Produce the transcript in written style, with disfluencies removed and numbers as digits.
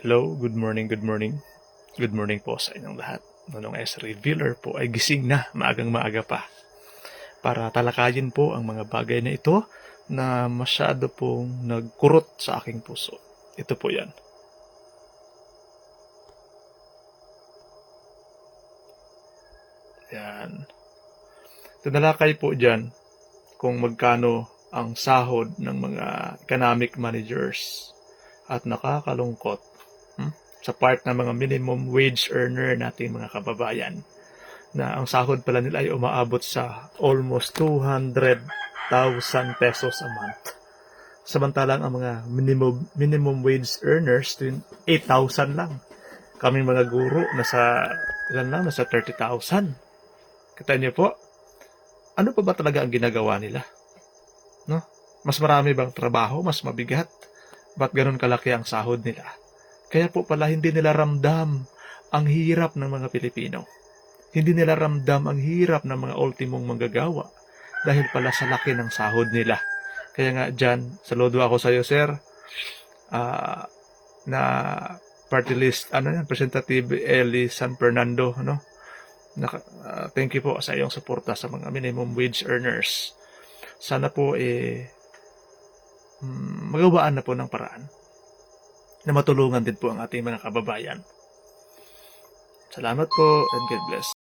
Hello, good morning, good morning. Good morning po sa inyong lahat. Nonong S. Revealer po ay gising na maagang maaga pa para talakayin po ang mga bagay na ito na masyado pong nagkurot sa aking puso. Ito po yan. Yan. Tinalakay po dyan kung magkano ang sahod ng mga economic managers at nakakalungkot sa part ng mga minimum wage earner nating mga kababayan na ang sahod pala nila ay umaabot sa almost 200,000 pesos a month. Samantalang ang mga minimum wage earners 8,000 lang. Kaming mga guro nasa 30,000. Kita niyo po, ano pa ba talaga ang ginagawa nila? No? Mas marami bang trabaho, mas mabigat? Ba't ganun kalaki ang sahod nila? Kaya po pala hindi nila ramdam ang hirap ng mga Pilipino. Hindi nila ramdam ang hirap ng mga ultimong manggagawa dahil pala sa laki ng sahod nila. Kaya nga dyan, saludo ako sa iyo, sir, na party list, Representative Eli San Fernando, thank you po sa iyong suporta sa mga minimum wage earners. Sana po magawaan na po ng paraan na matulungan din po ang ating mga kababayan. Salamat po and God bless.